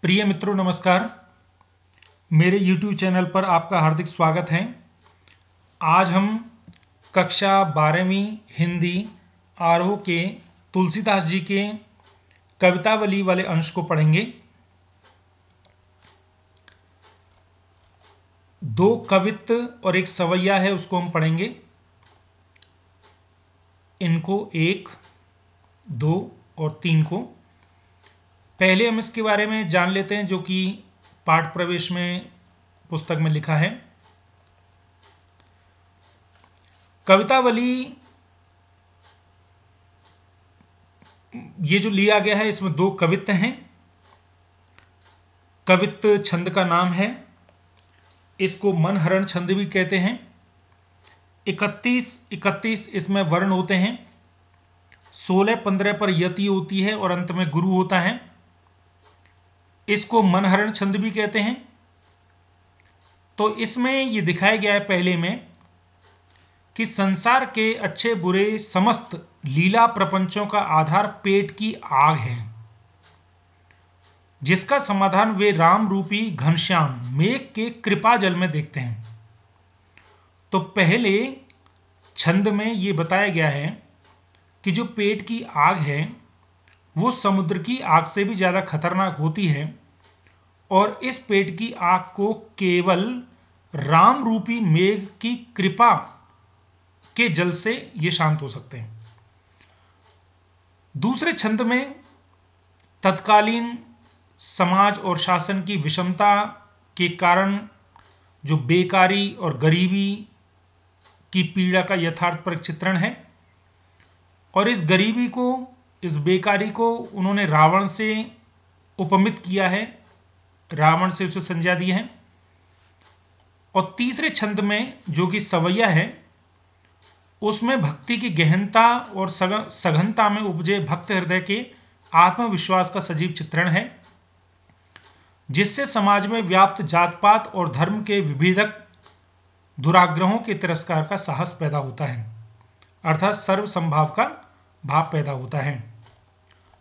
प्रिय मित्रों नमस्कार। मेरे YouTube चैनल पर आपका हार्दिक स्वागत है। आज हम कक्षा 12वीं हिंदी आरोह के तुलसीदास जी के कवितावली वाले अंश को पढ़ेंगे। दो कवित्त और एक सवैया है, उसको हम पढ़ेंगे। इनको 1, 2 और 3 को पहले हम इसके बारे में जान लेते हैं, जो कि पाठ प्रवेश में पुस्तक में लिखा है। कवितावली ये जो लिया गया है, इसमें 2 कवित्त हैं। कवित्त छंद का नाम है, इसको मनहरण छंद भी कहते हैं। 31 इसमें वर्ण होते हैं। 16-15 पर यति होती है और अंत में गुरु होता है। इसको मनहरण छंद भी कहते हैं। तो इसमें ये दिखाया गया है पहले में कि संसार के अच्छे बुरे समस्त लीला प्रपंचों का आधार पेट की आग है, जिसका समाधान वे राम रूपी घनश्याम मेघ के कृपा जल में देखते हैं। तो पहले छंद में ये बताया गया है कि जो पेट की आग है वो समुद्र की आग से भी ज़्यादा खतरनाक होती है, और इस पेट की आग को केवल राम रूपी मेघ की कृपा के जल से ये शांत हो सकते हैं। दूसरे छंद में तत्कालीन समाज और शासन की विषमता के कारण जो बेकारी और गरीबी की पीड़ा का यथार्थपरक चित्रण है, और इस गरीबी को, इस बेकारी को उन्होंने रावण से उपमित किया है, रावण से उसे संज्ञा दी है। और तीसरे छंद में जो कि सवैया है, उसमें भक्ति की गहनता और सघनता में उपजे भक्त हृदय के आत्मविश्वास का सजीव चित्रण है, जिससे समाज में व्याप्त जात पात और धर्म के विभेदक दुराग्रहों के तिरस्कार का साहस पैदा होता है, अर्थात सर्व संभाव का भाव पैदा होता है।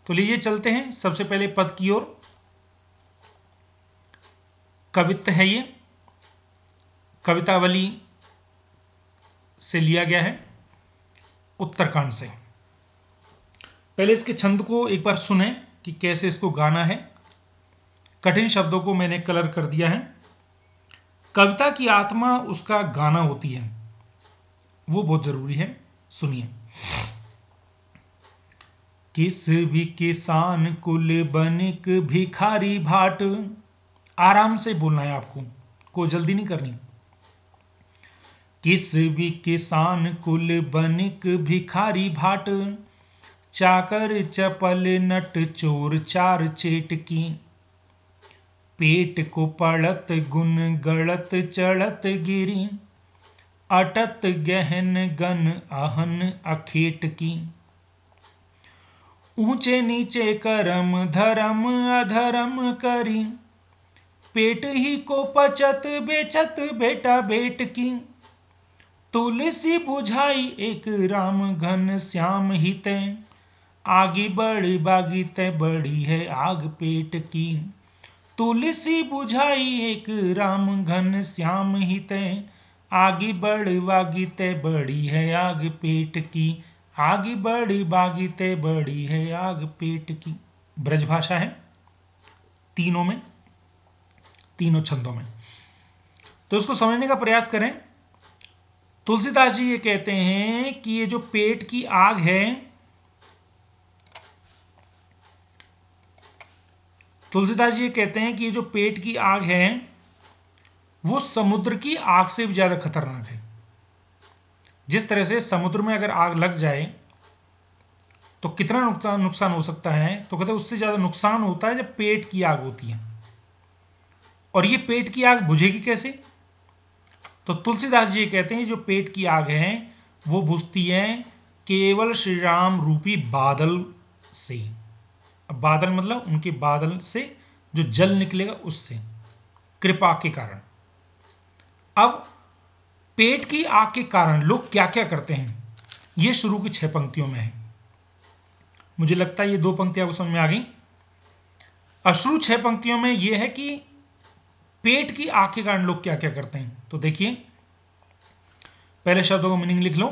तो लीजिए चलते हैं सबसे पहले पद की ओर। कवित्त है, ये कवितावली से लिया गया है, उत्तरकांड से। पहले इसके छंद को एक बार सुने कि कैसे इसको गाना है। कठिन शब्दों को मैंने कलर कर दिया है। कविता की आत्मा उसका गाना होती है, वो बहुत जरूरी है। सुनिए। किस भी किसान कुल बनिक भिखारी भाट, आराम से बोलना है आपको, कोई जल्दी नहीं करनी। किस भी किसान कुल बनिक भिखारी भाट, चाकर चपल नट चोर चार चेटकी, पेट को पड़त गुन गड़त चढ़त गिरी, अटत गहन गन अहन अखेट की, ऊंचे नीचे करम धर्म अधर्म करी, पेट ही को पचत बेचत बेटा बेट की, तुलसी बुझाई एक राम घन श्याम हिते, आगे बड़ी बागी ते बड़ी है आग पेट की, तुलसी बुझाई एक राम घन श्याम हिते, आगे बड़ी बागी ते बड़ी है आग पेट की, आगे बड़ी बागी ते बड़ी है आग पेट की। ब्रजभाषा है तीनों में, तीनों छंदों में। तो इसको समझने का प्रयास करें। तुलसीदास जी ये कहते हैं कि ये जो पेट की आग है, तुलसीदास जी ये कहते हैं कि ये जो पेट की आग है वो समुद्र की आग से भी ज्यादा खतरनाक है। जिस तरह से समुद्र में अगर आग लग जाए तो कितना नुकसान हो सकता है, तो कहते हैं उससे ज्यादा नुकसान होता है जब पेट की आग होती है। और ये पेट की आग बुझेगी कैसे? तो तुलसीदास जी कहते हैं जो पेट की आग है वो बुझती है केवल श्री राम रूपी बादल से। अब बादल मतलब उनके बादल से जो जल निकलेगा उससे, कृपा के कारण। अब पेट की आग के कारण लोग क्या क्या करते हैं, ये शुरू की 6 पंक्तियों में है। मुझे लगता है ये 2 पंक्तियां आपको समझ में आ गई। अश्रु 6 पंक्तियों में यह है कि पेट की आग के कारण लोग क्या क्या करते हैं। तो देखिए, पहले शब्दों का मीनिंग लिख लो।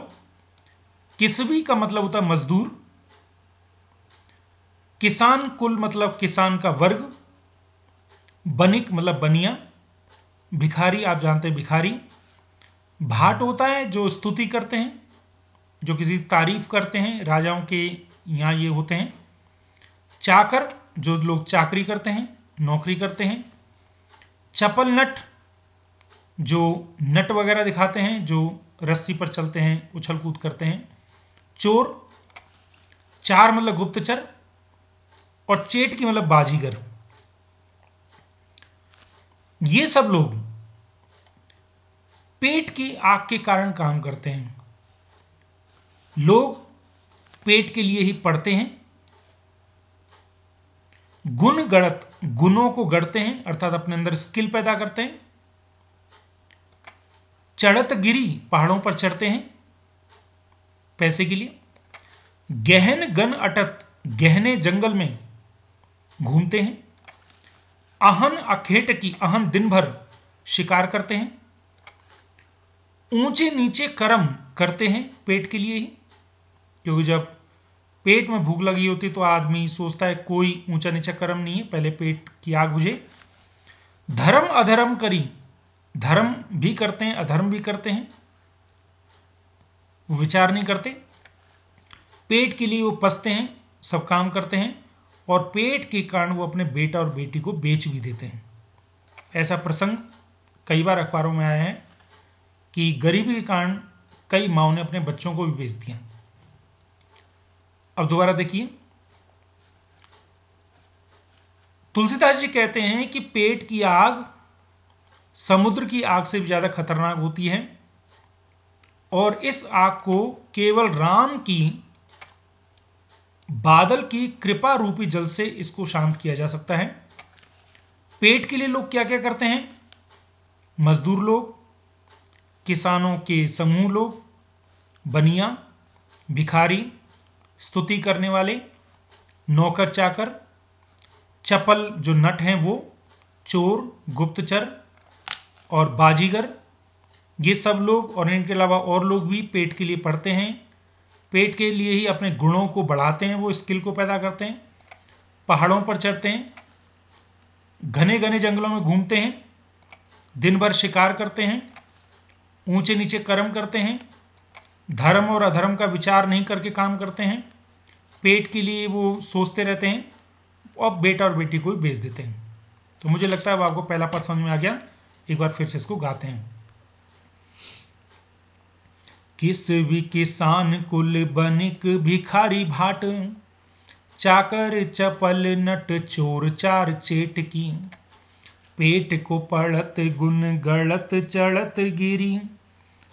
किसवी का मतलब होता है मजदूर, किसान कुल मतलब किसान का वर्ग, बनिक मतलब बनिया, भिखारी आप जानते हैं भिखारी, भाट होता है जो स्तुति करते हैं, जो किसी तारीफ करते हैं, राजाओं के यहाँ ये होते हैं। चाकर जो लोग चाकरी करते हैं, नौकरी करते हैं। चपल नट जो नट वगैरह दिखाते हैं, जो रस्सी पर चलते हैं, उछल कूद करते हैं। चोर, चार मतलब गुप्तचर, और चेट की मतलब बाजीगर। ये सब लोग पेट की आग के कारण काम करते हैं। लोग पेट के लिए ही पढ़ते हैं। गुण गढ़त, गुणों को गढ़ते हैं अर्थात अपने अंदर स्किल पैदा करते हैं। चढ़त गिरी, पहाड़ों पर चढ़ते हैं पैसे के लिए। गहन गन अटत, गहने जंगल में घूमते हैं। अहन अखेट की, अहन दिन भर शिकार करते हैं। ऊंचे नीचे कर्म करते हैं पेट के लिए ही, क्योंकि जब पेट में भूख लगी होती तो आदमी सोचता है कोई ऊंचा नीचा कर्म नहीं है, पहले पेट की आग बुझे। धर्म अधर्म करी, धर्म भी करते हैं अधर्म भी करते हैं, वो विचार नहीं करते। पेट के लिए वो पसते हैं, सब काम करते हैं, और पेट के कारण वो अपने बेटा और बेटी को बेच भी देते हैं। ऐसा प्रसंग कई बार अखबारों में आया है कि गरीबी के कारण कई माओ ने अपने बच्चों को भी बेच दिया। अब दोबारा देखिए, तुलसीदास जी कहते हैं कि पेट की आग समुद्र की आग से भी ज्यादा खतरनाक होती है, और इस आग को केवल राम की बादल की कृपा रूपी जल से इसको शांत किया जा सकता है। पेट के लिए लोग क्या क्या करते हैं? मजदूर लोग, किसानों के समूह लोग, बनिया, भिखारी, स्तुति करने वाले, नौकर चाकर, चपल जो नट हैं वो, चोर, गुप्तचर और बाजीगर, ये सब लोग और इनके अलावा और लोग भी पेट के लिए पढ़ते हैं। पेट के लिए ही अपने गुणों को बढ़ाते हैं, वो स्किल को पैदा करते हैं। पहाड़ों पर चढ़ते हैं, घने घने जंगलों में घूमते हैं, दिन भर शिकार करते हैं, ऊंचे नीचे कर्म करते हैं, धर्म और अधर्म का विचार नहीं करके काम करते हैं। पेट के लिए वो सोचते रहते हैं और बेटा और बेटी को भी बेच देते हैं। तो मुझे लगता है अब आपको पहला पद समझ में आ गया। एक बार फिर से इसको गाते हैं। किस भी किसान कुल बनिक भिखारी भाट, चाकर चपल नट चोर चार चेट की, पेट को पड़त गुन गड़त चढ़त गिरी,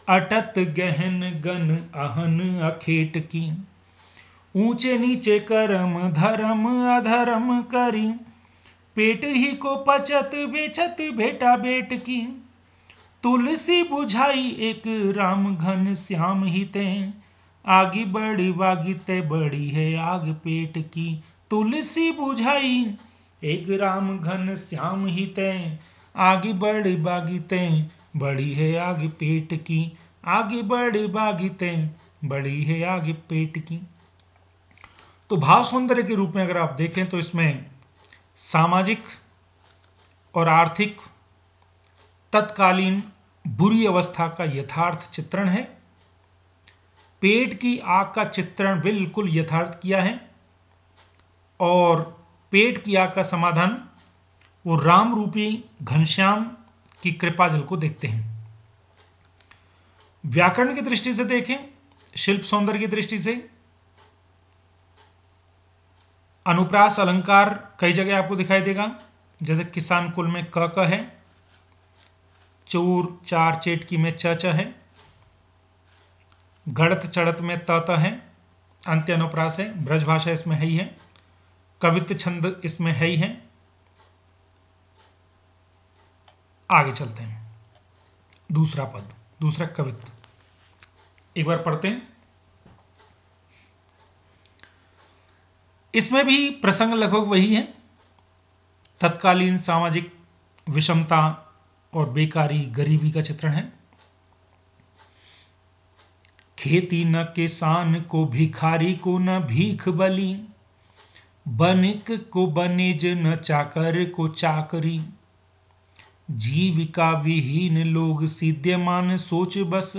अटत गहन गन अहन अखेट की, ऊंचे नीचे कर्म धर्म अधर्म करी, पेट ही को पचत बेचत बेटा बेट की, तुलसी बुझाई एक राम घन श्याम हिते, आगे बड़ी बागिते बड़ी है आग पेट की। तुलसी बुझाई एक राम घन श्याम हिते, आगे बड़ी बागिते बड़ी है आग पेट की, आगे बड़ी बागिते बड़ी है आग पेट की। तो भाव सौंदर्य के रूप में अगर आप देखें तो इसमें सामाजिक और आर्थिक तत्कालीन बुरी अवस्था का यथार्थ चित्रण है। पेट की आग का चित्रण बिल्कुल यथार्थ किया है, और पेट की आग का समाधान वो राम रूपी घनश्याम की कृपा जल को देखते हैं। व्याकरण की दृष्टि से देखें, शिल्प सौंदर्य की दृष्टि से अनुप्रास अलंकार कई जगह आपको दिखाई देगा। जैसे किसान कुल में क है, चोर चार चेटकी में च है, गड़त चढ़त में त है, अंत्य अनुप्रास है, ब्रज भाषा इसमें है ही है, कवित्व छंद इसमें है ही है। आगे चलते हैं, दूसरा पद, दूसरा कवित्व एक बार पढ़ते हैं। इसमें भी प्रसंग लगभग वही है। तत्कालीन सामाजिक विषमता और बेकारी गरीबी का चित्रण है। खेती न किसान को, भिखारी को न भीख बली, बनिक को बनिज न चाकर को चाकरी, जीविका विहीन लोग सिद्ध्यमान सोच बस,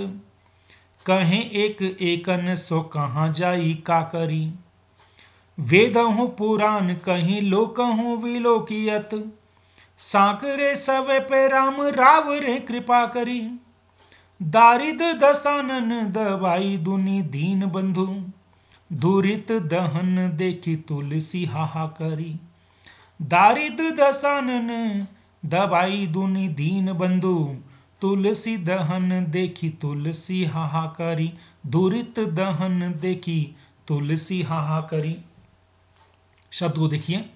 कहें एक एकन सो कहाँ जाई का करी, वेदहु पुराण कहीं लोकहु विलोकियत, साकरे सब पे राम रावरे कृपा करी, दारिद दसानन दवाई दुनि दीन बंधु, दुरित दहन देखी तुलसी हाहा करी, दारिद दसानन दवाई दुनि दीन बंधु, तुलसी दहन देखी तुलसी हाहाकारी, दुरित दहन देखी तुलसी हाहाकारी। शब्द को देखिए,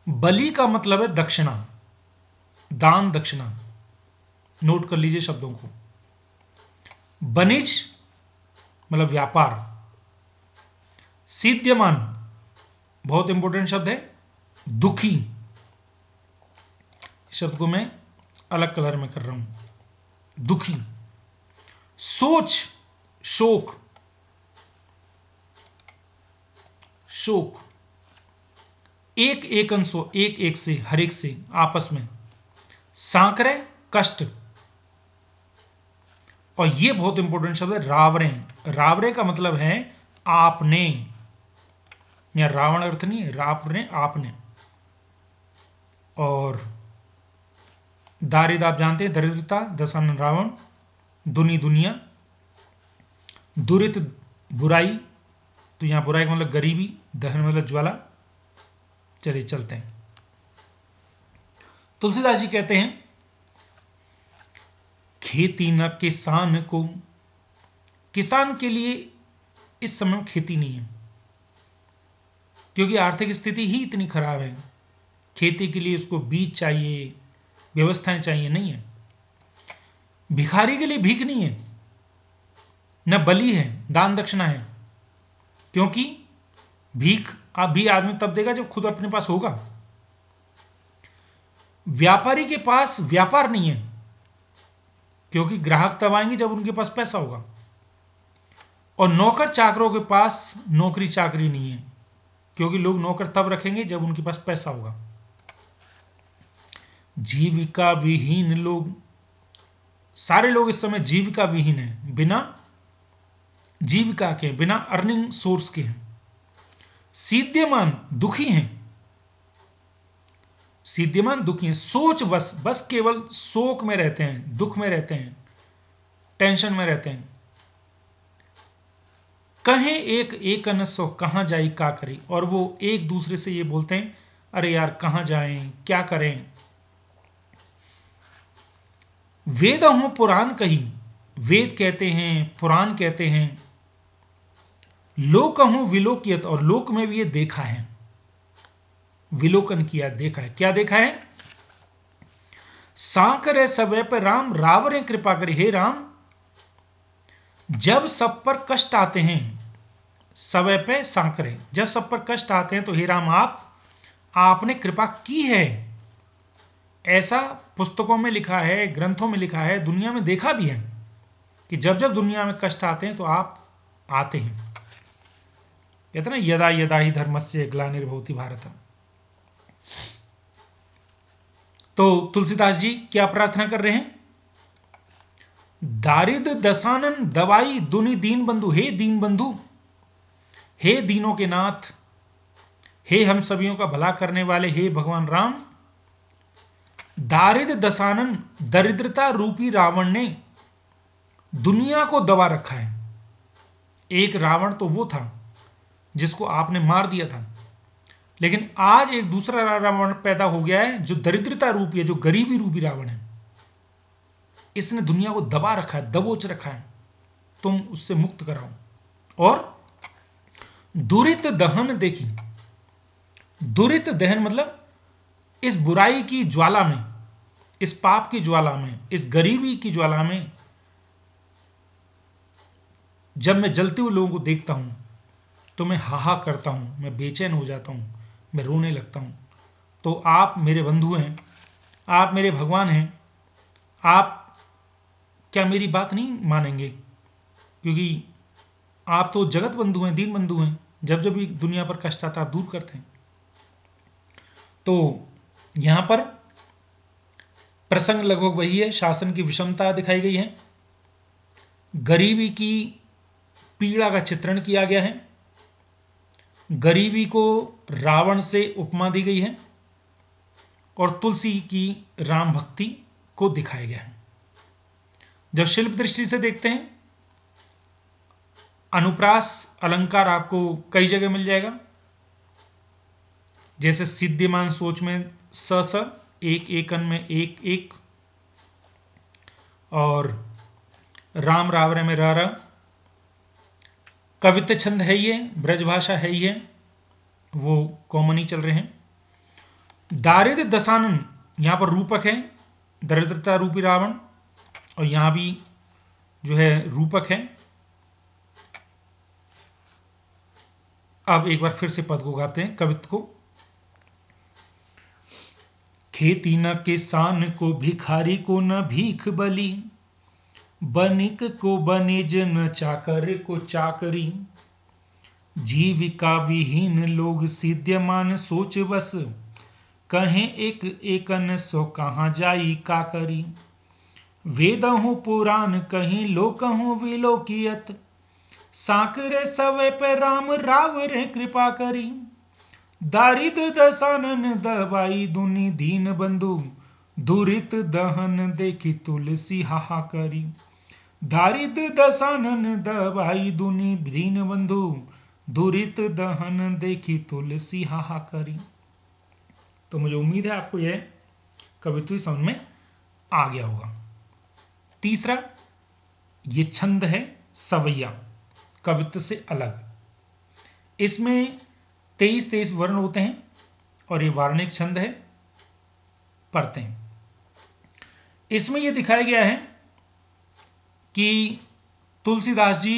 बलि का मतलब है दक्षिणा, दान दक्षिणा, नोट कर लीजिए शब्दों को। बनिज मतलब व्यापार, सिद्ध्यमान बहुत इंपॉर्टेंट शब्द है, दुखी, शब्द को मैं अलग कलर में कर रहा हूं, दुखी, सोच शोक, शोक, एक एक अंशो, एक एक से, हर एक से, आपस में, सांकरे कष्ट, और ये बहुत इंपॉर्टेंट शब्द है रावरे। रावरे का मतलब है आपने, या रावण अर्थ नहीं है, रावरे आपने। और दारिद आप जानते हैं, दरिद्रता, दशानन रावण, दुनी दुनिया, दुरित बुराई, तो यहां बुराई का मतलब गरीबी, दहन मतलब ज्वाला। चलिए चलते हैं। तुलसीदास जी कहते हैं, खेती न किसान को, किसान के लिए इस समय खेती नहीं है, क्योंकि आर्थिक स्थिति ही इतनी खराब है। खेती के लिए उसको बीज चाहिए, व्यवस्थाएं चाहिए, नहीं है। भिखारी के लिए भीख नहीं है, न बलि है, दान दक्षिणा है, क्योंकि भीख भी आदमी तब देगा जब खुद अपने पास होगा। व्यापारी के पास व्यापार नहीं है, क्योंकि ग्राहक तब आएंगे जब उनके पास पैसा होगा। और नौकर चाकरों के पास नौकरी चाकरी नहीं है, क्योंकि लोग नौकर तब रखेंगे जब उनके पास पैसा होगा। जीविका विहीन लोग, सारे लोग इस समय जीविका विहीन है, बिना जीविका के, बिना अर्निंग सोर्स के हैं। सिद्ध्यमान दुखी हैं, सिद्ध्यमान दुखी हैं, सोच बस, बस केवल शोक में रहते हैं, दुख में रहते हैं, टेंशन में रहते हैं। कहें एक एक अनसो कहां जाई का करी, और वो एक दूसरे से ये बोलते हैं, अरे यार कहां जाएं, क्या करें। वेद हूं पुराण कही, वेद कहते हैं, पुराण कहते हैं, लोक हूं विलोकियत, और लोक में भी ये देखा है, विलोकन किया, देखा है। क्या देखा है? सांकर सब पर राम रावरे कृपा करे, हे राम जब सब पर कष्ट आते हैं, समय पे सांकरे, जब सब पर कष्ट आते हैं तो हे राम आपने कृपा की है। ऐसा पुस्तकों में लिखा है, ग्रंथों में लिखा है, दुनिया में देखा भी है कि जब जब दुनिया में कष्ट आते हैं तो आप आते हैं। कहते ना, यदा यदा ही धर्मस्य ग्लानिर्भवति भारत। तो तुलसीदास जी क्या प्रार्थना कर रहे हैं? दारिद दसानन दवाई दुनि दीन बंधु, हे दीन बंधु, हे दीनों के नाथ, हे हम सभियों का भला करने वाले, हे भगवान राम, दारिद दसानन, दरिद्रता रूपी रावण ने दुनिया को दबा रखा है। एक रावण तो वो था जिसको आपने मार दिया था, लेकिन आज एक दूसरा रावण पैदा हो गया है जो दरिद्रता रूपी है, जो गरीबी रूपी रावण है। इसने दुनिया को दबा रखा है, दबोच रखा है, तुम उससे मुक्त कराओ। और दुरित दहन देखी, दुरित दहन मतलब इस बुराई की ज्वाला में, इस पाप की ज्वाला में, इस गरीबी की ज्वाला में जब मैं जलते हुए लोगों को देखता हूं तो मैं हाहा करता हूं, मैं बेचैन हो जाता हूं, मैं रोने लगता हूं। तो आप मेरे बंधु हैं, आप मेरे भगवान हैं, आप क्या मेरी बात नहीं मानेंगे? क्योंकि आप तो जगत बंधु हैं, दीन बंधु हैं, जब जब भी दुनिया पर कष्ट आता आप दूर करते हैं। तो यहां पर प्रसंग लगभग वही है, शासन की विषमता दिखाई गई है, गरीबी की पीड़ा का चित्रण किया गया है, गरीबी को रावण से उपमा दी गई है और तुलसी की राम भक्ति को दिखाया गया है। जब शिल्प दृष्टि से देखते हैं, अनुप्रास अलंकार आपको कई जगह मिल जाएगा, जैसे सिद्धिमान सोच में स स, एक एकन में एक एक, और राम रावरे में र, कवित्व छंद है ही है, ब्रजभाषा है ही है, वो कॉमन ही चल रहे हैं। दारिद्र दशानन यहां पर रूपक है, दरिद्रता रूपी रावण, और यहां भी जो है रूपक है। अब एक बार फिर से पद को गाते हैं, कवित्व को। खेती न किसान को, भिखारी को न भीख बली, बनिक को बनिज न चाकर को चाकरी, जीविका विहीन लोग सिद्ध्यमान सोच बस, कहें एक एकन सो कहाँ जाई का करी, वेदहूँ पुराण कहीं लोकहूँ विलोकियत, साकरे सवे पे राम राव रे कृपा करी, दारिद दसानन दवाई दुनि दीन बंधु, दुरित दहन देखी तुलसी हाहा करी, दारिद दसानन दवाई दुनि दीन बंधु, दुरित दहन देखी तुलसी हाहा करी। तो मुझे उम्मीद है आपको यह कवित्व समझ में आ गया होगा। तीसरा, ये छंद है सवैया, कवित्व से अलग। इसमें 23 वर्ण होते हैं और ये वार्णिक छंद है, पढ़ते हैं। इसमें यह दिखाया गया है कि तुलसीदास जी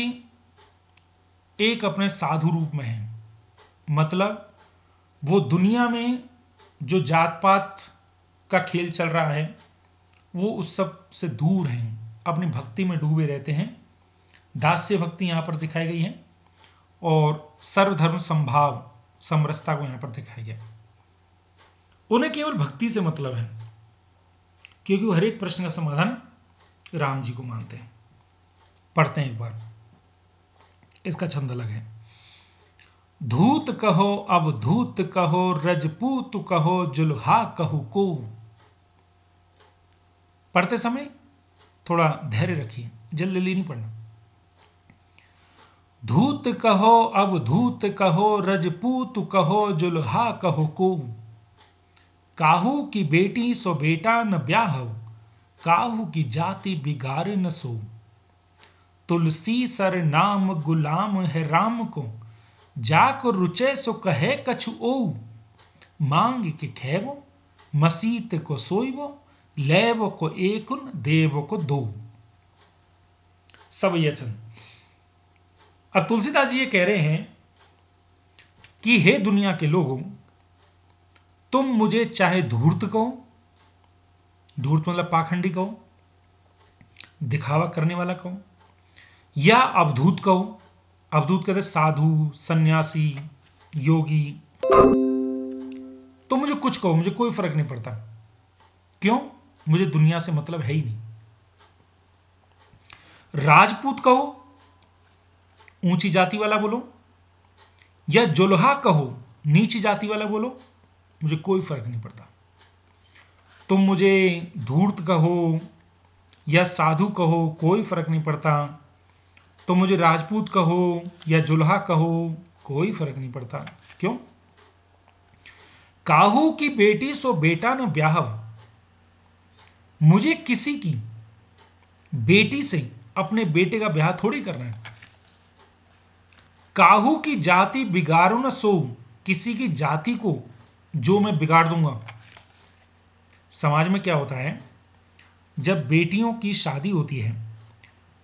एक अपने साधु रूप में हैं, मतलब वो दुनिया में जो जात पात का खेल चल रहा है वो उस सब से दूर हैं, अपनी भक्ति में डूबे रहते हैं। दास्य भक्ति यहाँ पर दिखाई गई है और सर्वधर्म संभाव समरसता को यहाँ पर दिखाया गया। उन्हें केवल भक्ति से मतलब है, क्योंकि वो हर एक प्रश्न का समाधान राम जी को मानते हैं। पढ़ते हैं एक बार, इसका छंद अलग है। धूत कहो अब धूत कहो, रजपूत कहो जुल्हा कहो को। पढ़ते समय थोड़ा धैर्य रखिए, जल्दी नहीं पढ़ना। धूत कहो अब धूत कहो, रजपूत कहो जुल्हा कहो को, काहू की बेटी सो बेटा न ब्याहव, काहू की जाति बिगाड़ न सो, तुलसी सर नाम गुलाम है राम को, जाको रुचे सो कहे कछु ओ, मांग के खेवो मसीत को सोइबो, लेवो को एकुन देवो को दो। सवैया छंद। अब तुलसीदास जी ये कह रहे हैं कि हे दुनिया के लोगों, तुम मुझे चाहे धूर्त कहो, धूर्त मतलब पाखंडी कहो, दिखावा करने वाला कहो, या अवधूत कहो। अवधूत कहते साधु, सन्यासी, योगी, तो मुझे कुछ कहो, मुझे कोई फर्क नहीं पड़ता। क्यों? मुझे दुनिया से मतलब है ही नहीं। राजपूत कहो, ऊंची जाति वाला बोलो, या जुल्हा कहो, नीची जाति वाला बोलो, मुझे कोई फर्क नहीं पड़ता। तुम मुझे धूर्त कहो या साधु कहो, कोई फर्क नहीं पड़ता। तुम मुझे राजपूत कहो या जुल्हा कहो, कोई फर्क नहीं पड़ता। क्यों? काहू की बेटी सो बेटा न ब्याहव, मुझे किसी की बेटी से अपने बेटे का ब्याह थोड़ी करना है। काहू की जाति बिगाड़ो न सो, किसी की जाति को जो मैं बिगाड़ दूंगा। समाज में क्या होता है, जब बेटियों की शादी होती है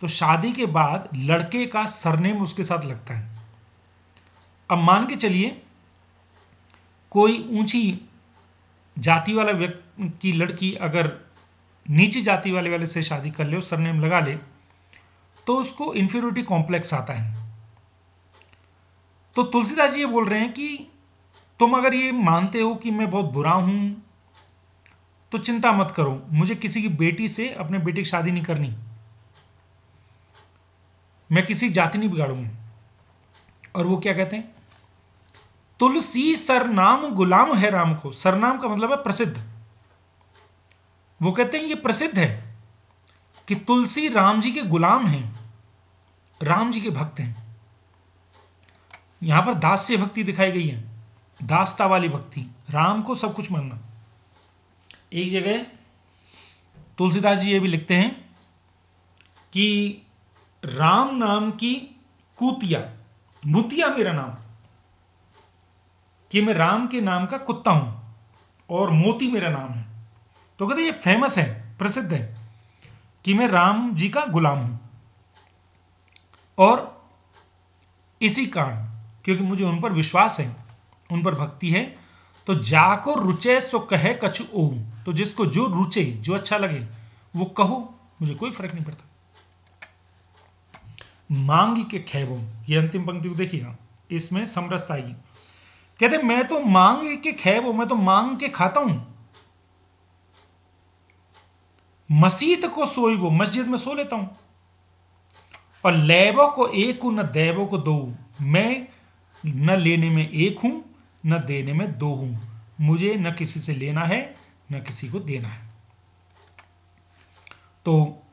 तो शादी के बाद लड़के का सरनेम उसके साथ लगता है। अब मान के चलिए कोई ऊंची जाति वाला व्यक्ति की लड़की अगर नीची जाति वाले से शादी कर ले और सरनेम लगा ले तो उसको इंफीरियोरिटी कॉम्प्लेक्स आता है। तो तुलसीदास जी ये बोल रहे हैं कि तुम अगर ये मानते हो कि मैं बहुत बुरा हूं तो चिंता मत करो, मुझे किसी की बेटी से अपने बेटे की शादी नहीं करनी, मैं किसी जाति नहीं बिगाड़ूंगा। और वो क्या कहते हैं, तुलसी सरनाम गुलाम है राम को। सरनाम का मतलब है प्रसिद्ध। वो कहते हैं ये प्रसिद्ध है कि तुलसी राम जी के गुलाम हैं, राम जी के भक्त हैं। यहां पर दास्य भक्ति दिखाई गई है, दासता वाली भक्ति, राम को सब कुछ मानना। एक जगह तुलसीदास जी ये भी लिखते हैं कि राम नाम की कुतिया, मुतिया मेरा नाम, कि मैं राम के नाम का कुत्ता हूं और मोती मेरा नाम है। तो कहते ये फेमस है, प्रसिद्ध है कि मैं राम जी का गुलाम हूं। और इसी कारण, क्योंकि मुझे उन पर विश्वास है, उन पर भक्ति है, तो जाको रुचे सो कहे कछु ओ। तो जिसको जो रुचे, जो अच्छा लगे वो कहो, मुझे कोई फर्क नहीं पड़ता। मांग के खैबो, ये अंतिम पंक्ति को देखिएगा, इसमें समरसता आएगी। कहते मैं तो मांग के खैबो, मैं तो मांग के खाता हूं। मसीत को सोईबो, मस्जिद में सो लेता हूं। और लेबो को एक हूं न देवो को दो, मैं न लेने में एक हूं न देने में दो हूं। मुझे न किसी से लेना है न किसी को देना है। तो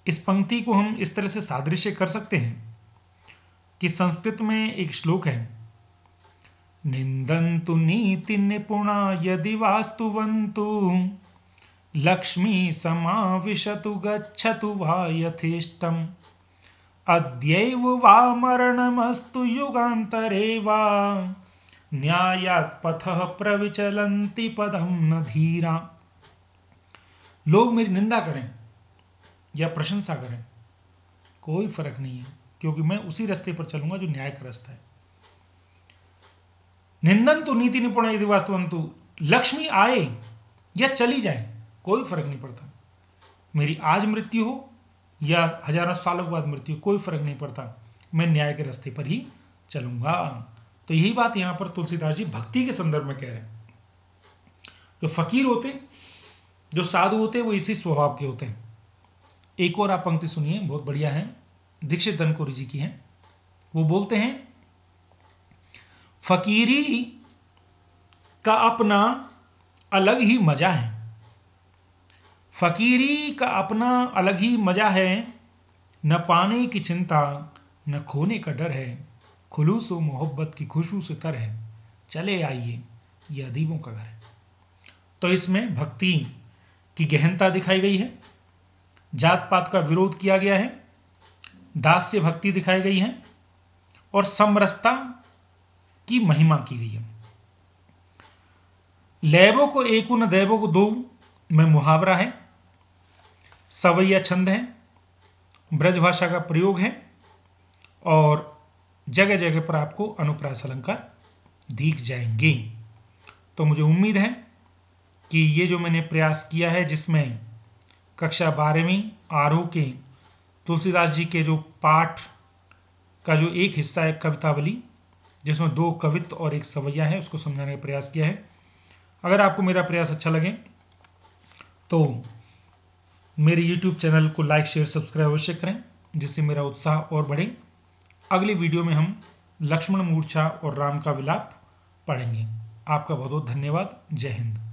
इस पंक्ति को हम इस तरह से सादृश्य कर सकते हैं कि संस्कृत में एक श्लोक है, निंदन्तु नीति निपुणा यदि वास्तुवन्तु लक्ष्मी समाविशतु गच्छतु वा यथेष्टम् अद्यैव वा मरणमस्तु युगान्तरे वा न्यायात् पथः प्रविचलन्ति पदम न धीरा। लोग मेरी निंदा करें या प्रशंसा करें, कोई फर्क नहीं है, क्योंकि मैं उसी रास्ते पर चलूंगा जो न्याय का रास्ता है। निंदन्तु नीति निपुण यदि वास्तुवन्तु, लक्ष्मी आए या चली जाए कोई फर्क नहीं पड़ता, मेरी आज मृत्यु हो या हजारों सालों के बाद मृत्यु, कोई फर्क नहीं पड़ता, मैं न्याय के रास्ते पर ही चलूंगा। तो यही बात यहां पर तुलसीदास जी भक्ति के संदर्भ में कह रहे हैं। जो फकीर होते, जो साधु होते, वो इसी स्वभाव के होते हैं। एक और आप पंक्ति सुनिए, बहुत बढ़िया है, दीक्षित धनकोरी जी की है। वो बोलते हैं, फकीरी का अपना अलग ही मजा है, फकीरी का अपना अलग ही मजा है, न पाने की चिंता न खोने का डर है, खुलूस व मोहब्बत की खुशबू से तर है, चले आइए ये अदीबों का घर है। तो इसमें भक्ति की गहनता दिखाई गई है, जात पात का विरोध किया गया है, दास्य भक्ति दिखाई गई है और समरसता की महिमा की गई है। लैबों को एक न दैवों को दो में मुहावरा है, सवैया छंद है, ब्रज भाषा का प्रयोग है और जगह जगह पर आपको अनुप्रास अलंकार दिख जाएंगे। तो मुझे उम्मीद है कि ये जो मैंने प्रयास किया है, जिसमें कक्षा 12वीं आरोह के तुलसीदास जी के जो पाठ का जो एक हिस्सा है कवितावली, जिसमें 2 कवित्व और 1 सवैया है, उसको समझाने का प्रयास किया है। अगर आपको मेरा प्रयास अच्छा लगे तो मेरे YouTube चैनल को लाइक शेयर सब्सक्राइब अवश्य करें, जिससे मेरा उत्साह और बढ़े। अगली वीडियो में हम लक्ष्मण मूर्छा और राम का विलाप पढ़ेंगे। आपका बहुत बहुत धन्यवाद। जय हिंद।